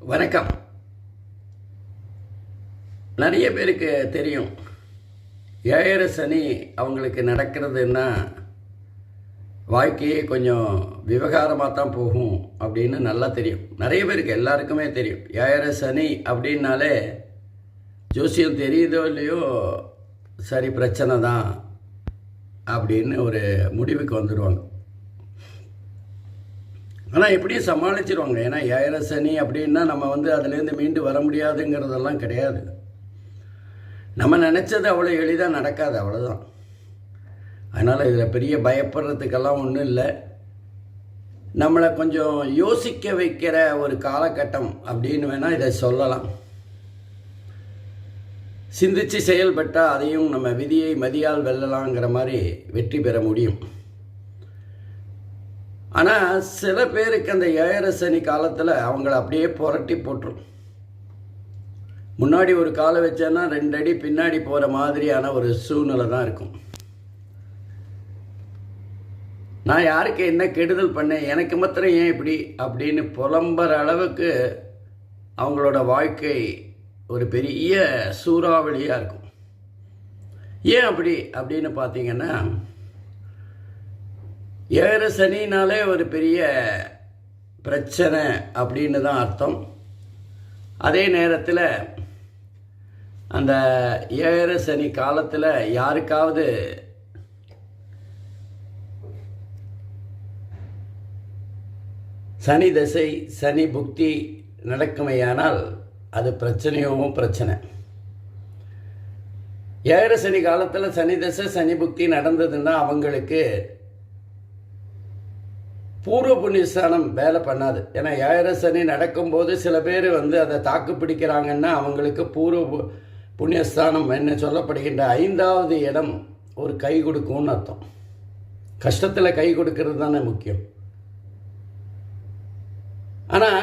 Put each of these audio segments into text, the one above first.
வணக்கம். நிறைய பேருக்கு தெரியும், ஏழரை சனி அவங்களுக்கு நடக்கிறதுன்னா வாழ்க்கையே கொஞ்சம் விவகாரமாக தான் போகும் அப்படின்னு நல்லா தெரியும். நிறைய பேருக்கு எல்லாருக்குமே தெரியும். ஏழரை சனி அப்படின்னாலே ஜோசியம் தெரியுதோ இல்லையோ, சரி பிரச்சனை தான் அப்படின்னு ஒரு முடிவுக்கு வந்துடுவாங்க. ஆனால் எப்படியும் சமாளிச்சிருவாங்க. ஏன்னா ஏழரை சனி அப்படின்னா நம்ம அதுலேருந்து மீண்டு வர முடியாதுங்கிறதெல்லாம் கிடையாது. நம்ம நினச்சது அவ்வளோ எளிதாக நடக்காது, அவ்வளோதான். அதனால் இதில் பெரிய பயப்படுறதுக்கெல்லாம் ஒன்றும் இல்லை. நம்மளை கொஞ்சம் யோசிக்க வைக்கிற ஒரு காலகட்டம் அப்படின்னு வேணால் இதை சொல்லலாம். சிந்தித்து செயல்பட்டால் அதையும் நம்ம விதியை மதியால் வெல்லலாங்கிற மாதிரி வெற்றி பெற முடியும். ஆனால் சில பேருக்கு அந்த ஏழரை சனி காலத்தில் அவங்கள அப்படியே புரட்டி போட்டுரும். முன்னாடி ஒரு காலை வச்சேன்னா 2 அடி பின்னாடி போகிற மாதிரியான ஒரு சூழ்நிலை தான் இருக்கும். நான் யாருக்கு என்ன கெடுதல் பண்ணேன், எனக்கு மாத்திரம் ஏன் இப்படி அப்படின்னு புலம்புற அளவுக்கு அவங்களோட வாழ்க்கை ஒரு பெரிய சூறாவளியாக இருக்கும். ஏன் அப்படி அப்படின்னு பார்த்தீங்கன்னா, ஏழரை சனினாலே ஒரு பெரிய பிரச்சனை அப்படின்னு தான் அர்த்தம். அதே நேரத்தில் அந்த ஏழரை சனி காலத்தில் யாருக்காவது சனி தசை சனி புக்தி நடக்குமையானால் அது பிரச்சனையும் பிரச்சனை. ஏழரை சனி காலத்தில் சனி தசை சனி புக்தி நடந்ததுன்னா அவங்களுக்கு பூர்வ புண்ணியஸ்தானம் வேலை பண்ணாது. ஏன்னா ஏழரை சனி நடக்கும்போது சில பேர் அதை தாக்கு பிடிக்கிறாங்கன்னா அவங்களுக்கு பூர்வ புண்ணியஸ்தானம் என்ன சொல்லப்படுகின்ற 5வது இடம் ஒரு கை கொடுக்கும்னு அர்த்தம். கஷ்டத்தில் கை கொடுக்கறது தானே முக்கியம். ஆனால்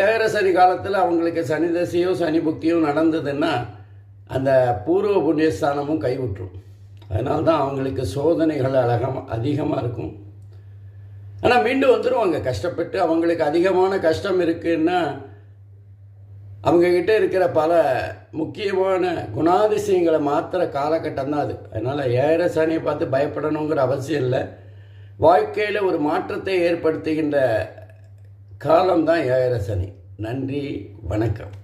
ஏழரை சனி காலத்தில் அவங்களுக்கு சனி தசையோ சனி புக்தியோ நடந்ததுன்னா அந்த பூர்வ புண்ணியஸ்தானமும் கைவிட்டுரும். அதனால்தான் அவங்களுக்கு சோதனைகள் அதிகமாக இருக்கும். ஆனால் மீண்டும் வந்துடுவாங்க கஷ்டப்பட்டு. அவங்களுக்கு அதிகமான கஷ்டம் இருக்குன்னா அவங்கக்கிட்ட இருக்கிற பல முக்கியமான குணாதிசயங்களை மாற்றுற காலகட்டம் தான் அது. அதனால் ஏழரை சனியை பார்த்து பயப்படணுங்கிற அவசியம் இல்லை. வாழ்க்கையில் ஒரு மாற்றத்தை ஏற்படுத்துகின்ற காலம்தான் ஏழரை சனி. நன்றி, வணக்கம்.